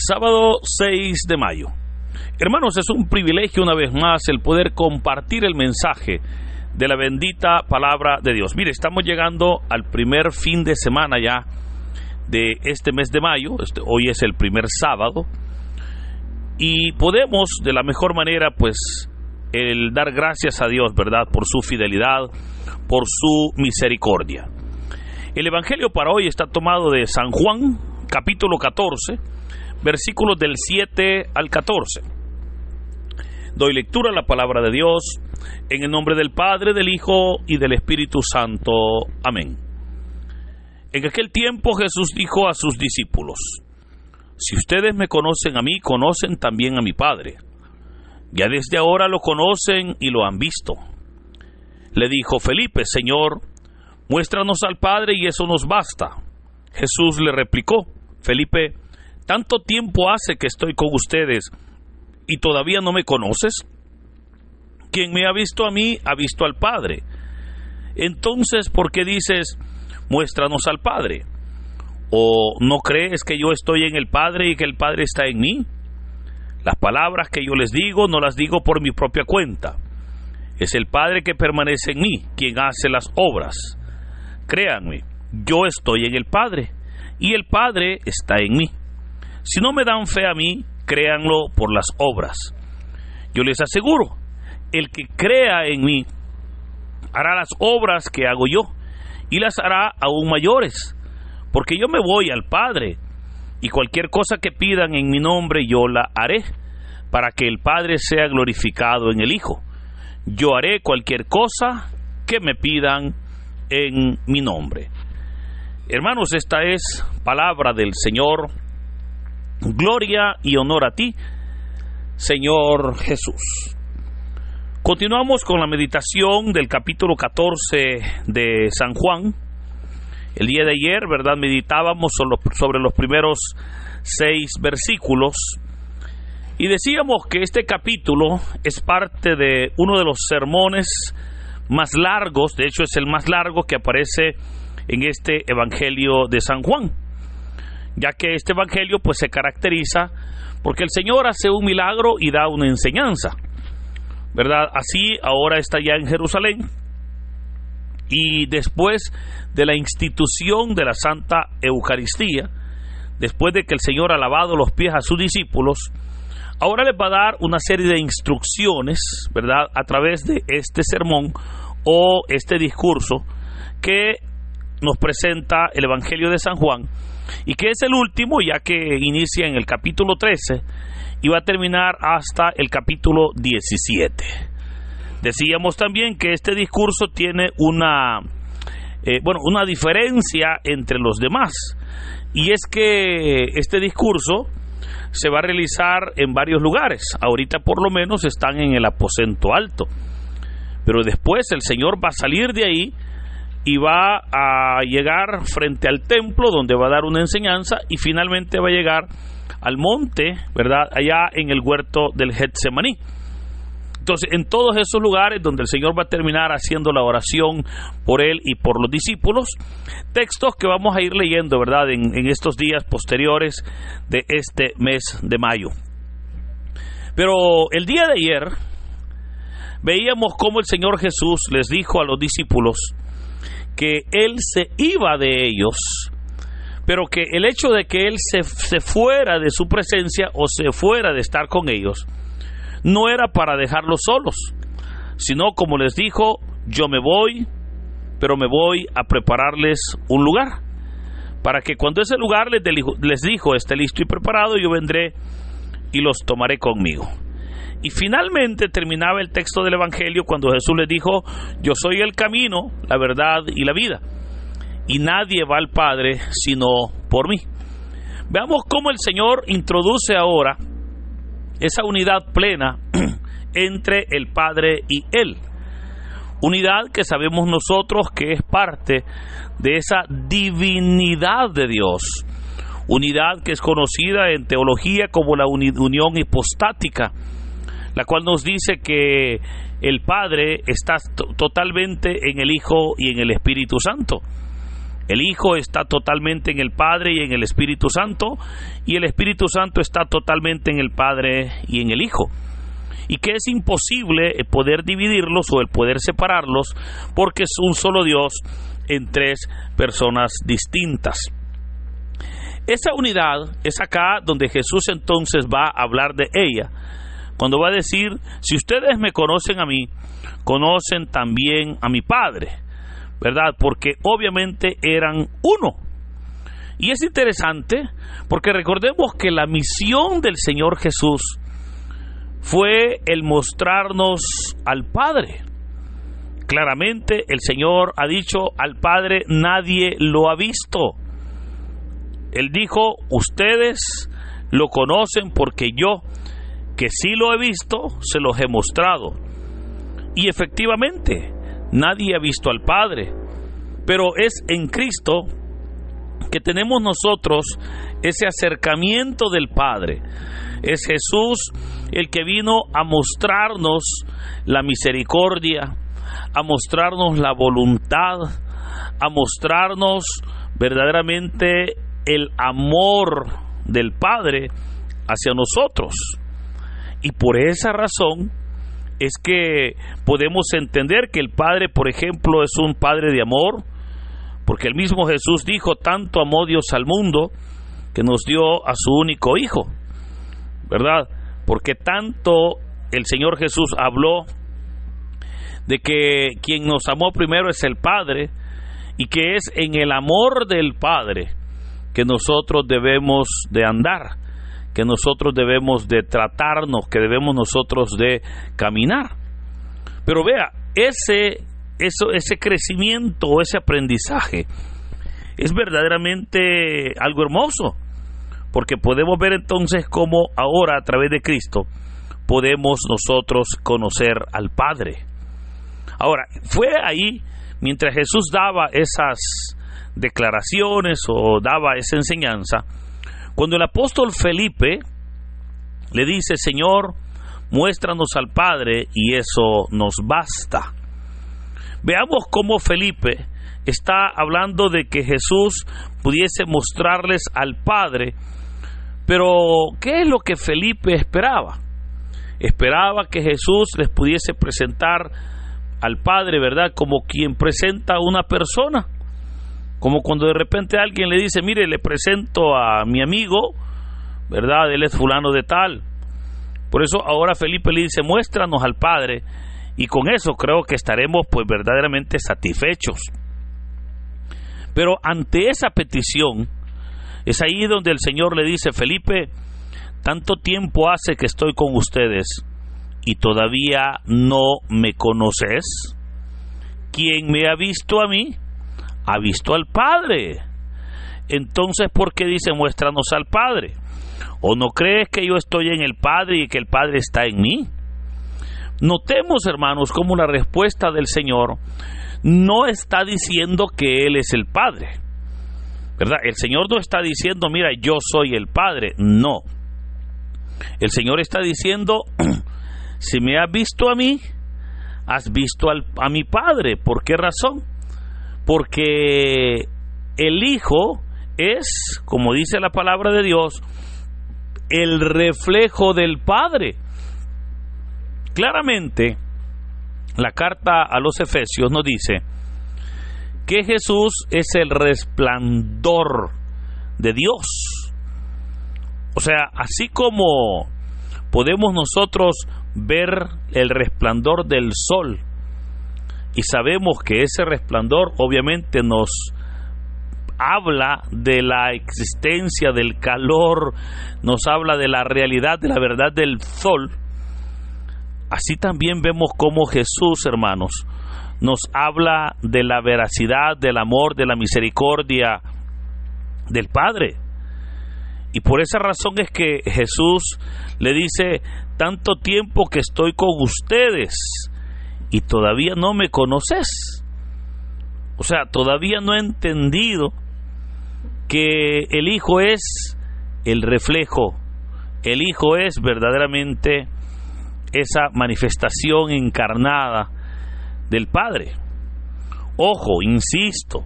Sábado 6 de mayo. Hermanos, es un privilegio una vez más el poder compartir el mensaje de la bendita palabra de Dios. Mire, estamos llegando al primer fin de semana ya de este mes de mayo. Hoy es el primer sábado y podemos de la mejor manera pues el dar gracias a Dios, ¿verdad? Por su fidelidad, por su misericordia. El evangelio para hoy está tomado de San Juan, capítulo 14, versículos del 7 al 14. Doy lectura a la palabra de Dios en el nombre del Padre, del Hijo y del Espíritu Santo. Amén. En aquel tiempo Jesús dijo a sus discípulos: si ustedes me conocen a mí, conocen también a mi Padre. Ya desde ahora lo conocen y lo han visto. Le dijo Felipe: Señor, muéstranos al Padre y eso nos basta. Jesús le replicó: Felipe, ¿tanto tiempo hace que estoy con ustedes y todavía no me conoces? Quien me ha visto a mí, ha visto al Padre. Entonces, ¿por qué dices, muéstranos al Padre? ¿O no crees que yo estoy en el Padre y que el Padre está en mí? Las palabras que yo les digo, no las digo por mi propia cuenta. Es el Padre que permanece en mí, quien hace las obras. Créanme, yo estoy en el Padre y el Padre está en mí. Si no me dan fe a mí, créanlo por las obras. Yo les aseguro, el que crea en mí hará las obras que hago yo y las hará aún mayores, porque yo me voy al Padre, y cualquier cosa que pidan en mi nombre yo la haré, para que el Padre sea glorificado en el Hijo. Yo haré cualquier cosa que me pidan en mi nombre. Hermanos, esta es palabra del Señor. Gloria y honor a ti, Señor Jesús. Continuamos con la meditación del capítulo 14 de San Juan. El día de ayer, ¿verdad?, meditábamos sobre los primeros 6 versículos y decíamos que este capítulo es parte de uno de los sermones más largos. De hecho, es el más largo que aparece en este evangelio de San Juan, ya que este evangelio pues se caracteriza porque el Señor hace un milagro y da una enseñanza, ¿verdad? Así ahora está ya en Jerusalén, y después de la institución de la Santa Eucaristía, después de que el Señor ha lavado los pies a sus discípulos, ahora les va a dar una serie de instrucciones, ¿verdad?, a través de este sermón o este discurso que nos presenta el Evangelio de San Juan, y que es el último, ya que inicia en el capítulo 13 y va a terminar hasta el capítulo 17. Decíamos también que este discurso tiene una diferencia entre los demás, y es que este discurso se va a realizar en varios lugares. Ahorita por lo menos están en el aposento alto, pero después el Señor va a salir de ahí y va a llegar frente al templo, donde va a dar una enseñanza, y finalmente va a llegar al monte, ¿verdad?, allá en el huerto del Getsemaní. Entonces, en todos esos lugares donde el Señor va a terminar haciendo la oración por él y por los discípulos, textos que vamos a ir leyendo, ¿verdad?, en estos días posteriores de este mes de mayo. Pero el día de ayer veíamos cómo el Señor Jesús les dijo a los discípulos que Él se iba de ellos, pero que el hecho de que Él se fuera de su presencia o se fuera de estar con ellos no era para dejarlos solos, sino, como les dijo, yo me voy, pero me voy a prepararles un lugar, para que cuando ese lugar les dijo esté listo y preparado, yo vendré y los tomaré conmigo. Y finalmente terminaba el texto del Evangelio cuando Jesús les dijo: yo soy el camino, la verdad y la vida, y nadie va al Padre sino por mí. Veamos cómo el Señor introduce ahora esa unidad plena entre el Padre y Él. Unidad que sabemos nosotros que es parte de esa divinidad de Dios. Unidad que es conocida en teología como la unión hipostática, la cual nos dice que el Padre está totalmente en el Hijo y en el Espíritu Santo. El Hijo está totalmente en el Padre y en el Espíritu Santo, y el Espíritu Santo está totalmente en el Padre y en el Hijo. Y que es imposible poder dividirlos o el poder separarlos, porque es un solo Dios en tres personas distintas. Esa unidad es acá donde Jesús entonces va a hablar de ella, cuando va a decir: si ustedes me conocen a mí, conocen también a mi Padre, ¿verdad? Porque obviamente eran uno. Y es interesante porque recordemos que la misión del Señor Jesús fue el mostrarnos al Padre. Claramente el Señor ha dicho: al Padre nadie lo ha visto. Él dijo: ustedes lo conocen porque yo, que sí lo he visto, se los he mostrado. Y efectivamente, nadie ha visto al Padre, pero es en Cristo que tenemos nosotros ese acercamiento del Padre. Es Jesús el que vino a mostrarnos la misericordia, a mostrarnos la voluntad, a mostrarnos verdaderamente el amor del Padre hacia nosotros. Y por esa razón es que podemos entender que el Padre, por ejemplo, es un Padre de amor, porque el mismo Jesús dijo: tanto amó Dios al mundo que nos dio a su único Hijo, ¿verdad? Porque tanto el Señor Jesús habló de que quien nos amó primero es el Padre, y que es en el amor del Padre que nosotros debemos de andar, que nosotros debemos de tratarnos, que debemos nosotros de caminar. Pero vea, ese crecimiento, ese aprendizaje es verdaderamente algo hermoso, porque podemos ver entonces cómo ahora, a través de Cristo, podemos nosotros conocer al Padre. Ahora, fue ahí, mientras Jesús daba esas declaraciones o daba esa enseñanza, cuando el apóstol Felipe le dice: Señor, muéstranos al Padre y eso nos basta. Veamos cómo Felipe está hablando de que Jesús pudiese mostrarles al Padre. Pero, ¿qué es lo que Felipe esperaba? Esperaba que Jesús les pudiese presentar al Padre, ¿verdad? Como quien presenta a una persona. Como cuando de repente alguien le dice: mire, le presento a mi amigo, ¿verdad? Él es fulano de tal. Por eso ahora Felipe le dice: muéstranos al Padre, y con eso creo que estaremos pues verdaderamente satisfechos. Pero ante esa petición, es ahí donde el Señor le dice: Felipe, tanto tiempo hace que estoy con ustedes y todavía no me conoces. Quien me ha visto a mí, ha visto al Padre. Entonces, ¿por qué dice: muéstranos al Padre? ¿O no crees que yo estoy en el Padre y que el Padre está en mí? Notemos, hermanos, cómo la respuesta del Señor no está diciendo que Él es el Padre, ¿verdad? El Señor no está diciendo: mira, yo soy el Padre. No. El Señor está diciendo: si me has visto a mí, has visto a mi Padre. ¿Por qué razón? Porque el Hijo es, como dice la palabra de Dios, el reflejo del Padre. Claramente, la carta a los Efesios nos dice que Jesús es el resplandor de Dios. O sea, así como podemos nosotros ver el resplandor del sol, y sabemos que ese resplandor obviamente nos habla de la existencia del calor, nos habla de la realidad, de la verdad del sol. Así también vemos cómo Jesús, hermanos, nos habla de la veracidad, del amor, de la misericordia del Padre. Y por esa razón es que Jesús le dice: tanto tiempo que estoy con ustedes y todavía no me conoces. O sea, todavía no he entendido que el Hijo es el reflejo, el Hijo es verdaderamente esa manifestación encarnada del Padre. Ojo, insisto,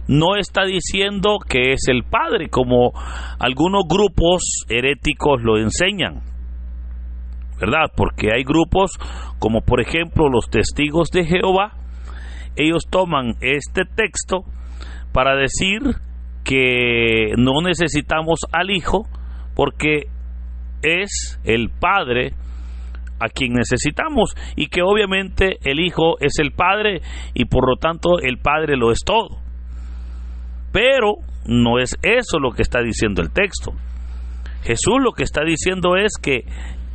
no está diciendo que es el Padre, como algunos grupos heréticos lo enseñan, ¿verdad? Porque hay grupos como por ejemplo los Testigos de Jehová. Ellos toman este texto para decir que no necesitamos al Hijo porque es el Padre a quien necesitamos, y que obviamente el Hijo es el Padre y por lo tanto el Padre lo es todo. Pero no es eso lo que está diciendo el texto. Jesús lo que está diciendo es que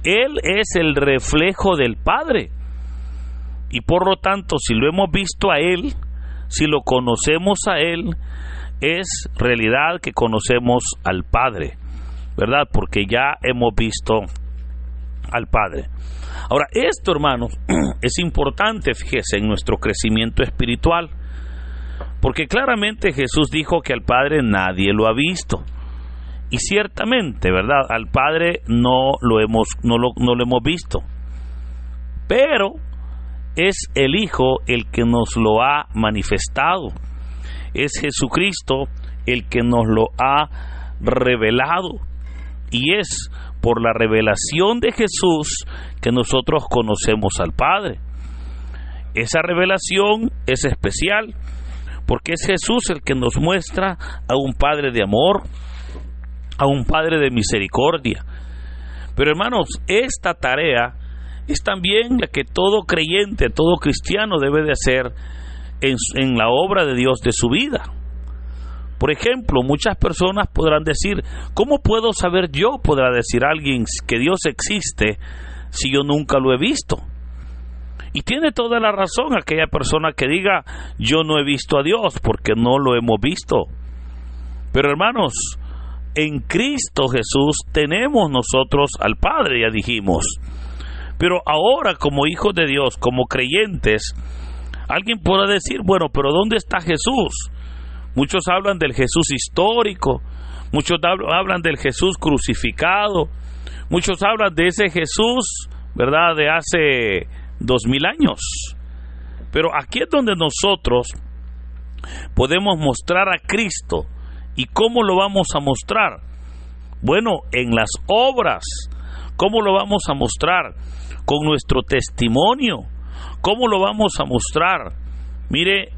Él es el reflejo del Padre, y por lo tanto si lo hemos visto a Él, si lo conocemos a Él, es realidad que conocemos al Padre, ¿verdad? Porque ya hemos visto al Padre. Ahora, esto, hermanos, es importante, fíjese, en nuestro crecimiento espiritual, porque claramente Jesús dijo que al Padre nadie lo ha visto, y ciertamente, ¿verdad?, al Padre no lo hemos visto, pero es el Hijo el que nos lo ha manifestado, es Jesucristo el que nos lo ha revelado, y es por la revelación de Jesús que nosotros conocemos al Padre. Esa revelación es especial porque es Jesús el que nos muestra a un Padre de amor, a un Padre de misericordia. Pero hermanos, esta tarea es también la que todo creyente, todo cristiano debe de hacer en la obra de Dios de su vida. Por ejemplo, muchas personas podrán decir, ¿cómo puedo saber yo? Podrá decir alguien que Dios existe si yo nunca lo he visto. Y tiene toda la razón aquella persona que diga, yo no he visto a Dios, porque no lo hemos visto. Pero hermanos, en Cristo Jesús tenemos nosotros al Padre, ya dijimos. Pero ahora, como hijos de Dios, como creyentes, alguien podrá decir, bueno, pero ¿dónde está Jesús? Muchos hablan del Jesús histórico, muchos hablan del Jesús crucificado, muchos hablan de ese Jesús, ¿verdad?, de hace 2000 años. Pero aquí es donde nosotros podemos mostrar a Cristo. ¿Y cómo lo vamos a mostrar? Bueno, en las obras. ¿Cómo lo vamos a mostrar? Con nuestro testimonio. ¿Cómo lo vamos a mostrar? Mire,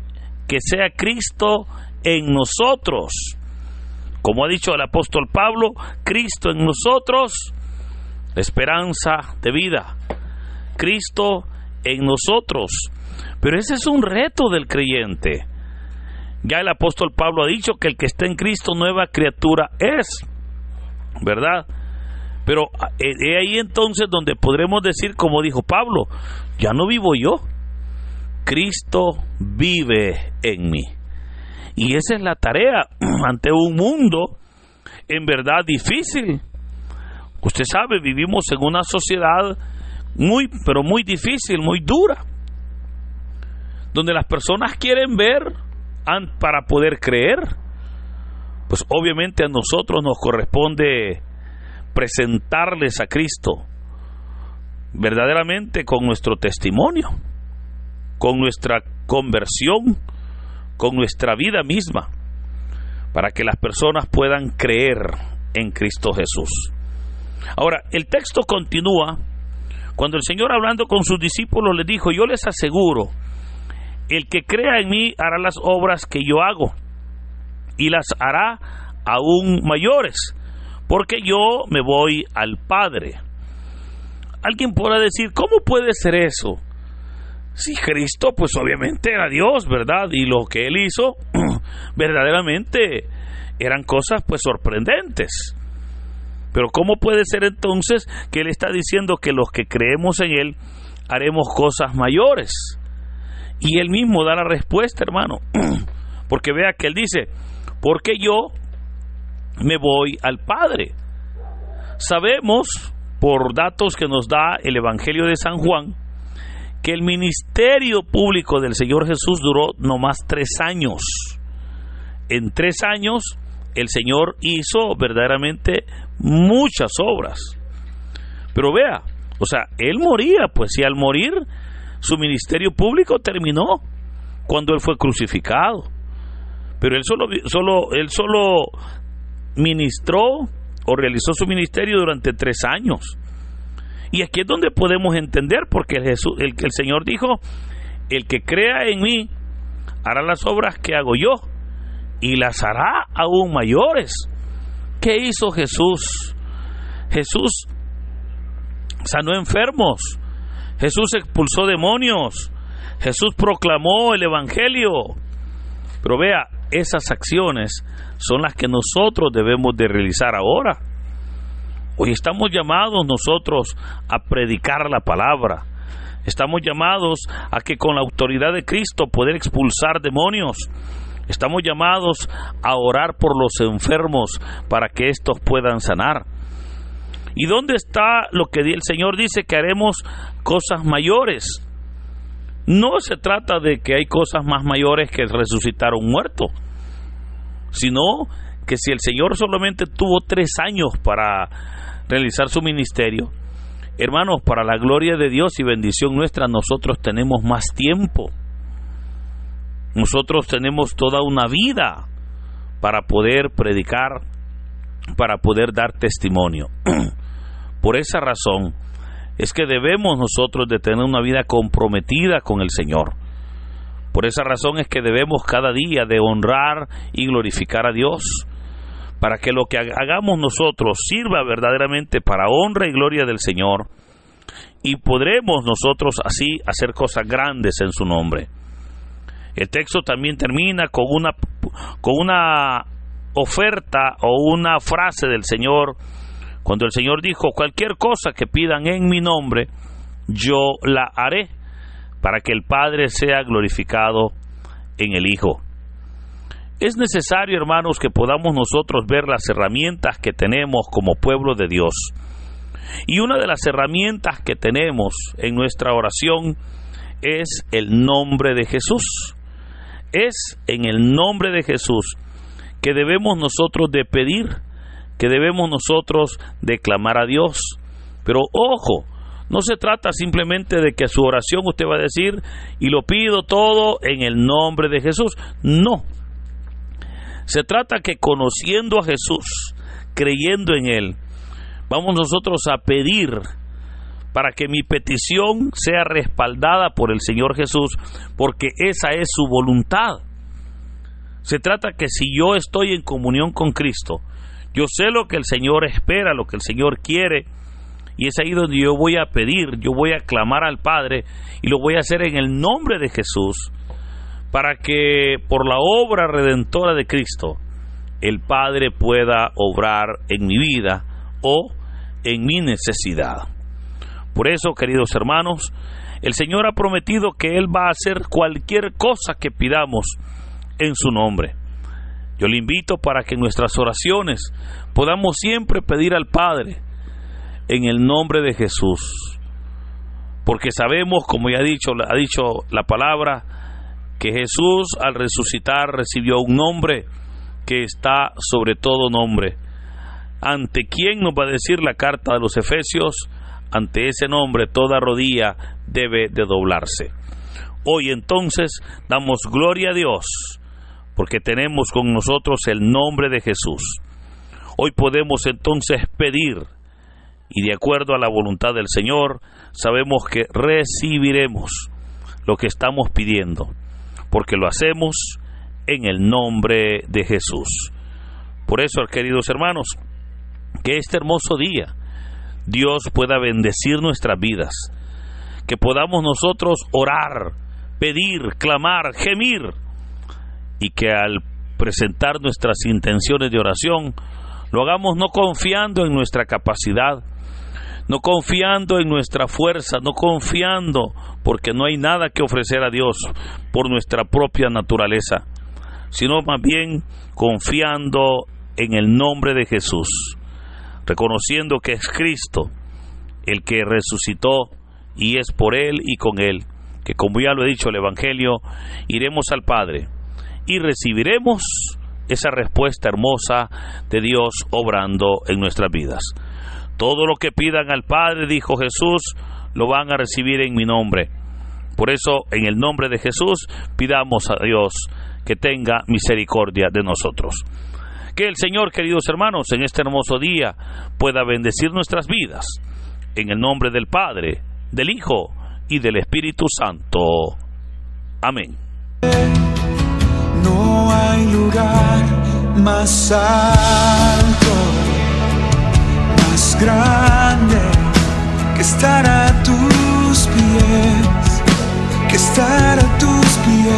que sea Cristo en nosotros. Como ha dicho el apóstol Pablo, Cristo en nosotros, esperanza de vida. Cristo en nosotros. Pero ese es un reto del creyente. Ya el apóstol Pablo ha dicho que el que está en Cristo nueva criatura es, ¿verdad? Pero es ahí entonces donde podremos decir, como dijo Pablo, ya no vivo yo, Cristo vive en mí. Y esa es la tarea ante un mundo en verdad difícil. Usted sabe, vivimos en una sociedad pero muy difícil, muy dura, donde las personas quieren ver para poder creer. Pues obviamente a nosotros nos corresponde presentarles a Cristo verdaderamente con nuestro testimonio, con nuestra conversión, con nuestra vida misma, para que las personas puedan creer en Cristo Jesús. Ahora, el texto continúa cuando el Señor, hablando con sus discípulos, les dijo, yo les aseguro, el que crea en mí hará las obras que yo hago, y las hará aún mayores, porque yo me voy al Padre. Alguien podrá decir, ¿cómo puede ser eso? Si Cristo, pues obviamente era Dios, ¿verdad? Y lo que Él hizo, verdaderamente, eran cosas pues sorprendentes. Pero ¿cómo puede ser entonces que Él está diciendo que los que creemos en Él haremos cosas mayores? Y Él mismo da la respuesta, hermano. Porque vea que Él dice, porque yo me voy al Padre. Sabemos, por datos que nos da el Evangelio de San Juan, que el ministerio público del Señor Jesús duró nomás 3 años. En 3 años el Señor hizo verdaderamente muchas obras. Pero vea, o sea, Él moría, pues, y al morir su ministerio público terminó cuando Él fue crucificado. Pero él solo ministró o realizó su ministerio durante 3 años. Y aquí es donde podemos entender, porque el Señor dijo: el que crea en mí hará las obras que hago yo, y las hará aún mayores. ¿Qué hizo Jesús? Jesús sanó enfermos, Jesús expulsó demonios, Jesús proclamó el evangelio. Pero vea, esas acciones son las que nosotros debemos de realizar ahora. Hoy estamos llamados nosotros a predicar la palabra. Estamos llamados a que con la autoridad de Cristo poder expulsar demonios. Estamos llamados a orar por los enfermos para que estos puedan sanar. ¿Y dónde está lo que el Señor dice que haremos cosas mayores? No se trata de que hay cosas más mayores que resucitar a un muerto, sino que si el Señor solamente tuvo 3 años para realizar su ministerio, hermanos, para la gloria de Dios y bendición nuestra, nosotros tenemos más tiempo. Nosotros tenemos toda una vida para poder predicar, para poder dar testimonio. Por esa razón es que debemos nosotros de tener una vida comprometida con el Señor. Por esa razón es que debemos cada día de honrar y glorificar a Dios, para que lo que hagamos nosotros sirva verdaderamente para honra y gloria del Señor, y podremos nosotros así hacer cosas grandes en su nombre. El texto también termina con una oferta o una frase del Señor, cuando el Señor dijo: cualquier cosa que pidan en mi nombre, yo la haré, para que el Padre sea glorificado en el Hijo. Es necesario, hermanos, que podamos nosotros ver las herramientas que tenemos como pueblo de Dios. Y una de las herramientas que tenemos en nuestra oración es el nombre de Jesús. Es en el nombre de Jesús que debemos nosotros de pedir, que debemos nosotros de clamar a Dios. Pero ojo, no se trata simplemente de que su oración usted va a decir: y lo pido todo en el nombre de Jesús. No. Se trata que conociendo a Jesús, creyendo en Él, vamos nosotros a pedir para que mi petición sea respaldada por el Señor Jesús, porque esa es su voluntad. Se trata que si yo estoy en comunión con Cristo, yo sé lo que el Señor espera, lo que el Señor quiere, y es ahí donde yo voy a pedir, yo voy a clamar al Padre, y lo voy a hacer en el nombre de Jesús, para que por la obra redentora de Cristo, el Padre pueda obrar en mi vida o en mi necesidad. Por eso, queridos hermanos, el Señor ha prometido que Él va a hacer cualquier cosa que pidamos en su nombre. Yo le invito para que en nuestras oraciones podamos siempre pedir al Padre en el nombre de Jesús, porque sabemos, como ya ha dicho la palabra, que Jesús al resucitar recibió un nombre que está sobre todo nombre. ¿Ante quién nos va a decir la carta de los Efesios? Ante ese nombre toda rodilla debe de doblarse. Hoy entonces damos gloria a Dios, porque tenemos con nosotros el nombre de Jesús. Hoy podemos entonces pedir, y de acuerdo a la voluntad del Señor, sabemos que recibiremos lo que estamos pidiendo, porque lo hacemos en el nombre de Jesús. Por eso, queridos hermanos, que este hermoso día Dios pueda bendecir nuestras vidas, que podamos nosotros orar, pedir, clamar, gemir, y que al presentar nuestras intenciones de oración, lo hagamos no confiando en nuestra capacidad, no confiando en nuestra fuerza, no confiando, porque no hay nada que ofrecer a Dios por nuestra propia naturaleza, sino más bien confiando en el nombre de Jesús, reconociendo que es Cristo el que resucitó, y es por Él y con Él que, como ya lo he dicho el Evangelio, iremos al Padre y recibiremos esa respuesta hermosa de Dios obrando en nuestras vidas. Todo lo que pidan al Padre, dijo Jesús, lo van a recibir en mi nombre. Por eso, en el nombre de Jesús, pidamos a Dios que tenga misericordia de nosotros. Que el Señor, queridos hermanos, en este hermoso día pueda bendecir nuestras vidas. En el nombre del Padre, del Hijo y del Espíritu Santo. Amén. No hay lugar más alto, más grande que estar a tus pies, que estar a tus pies.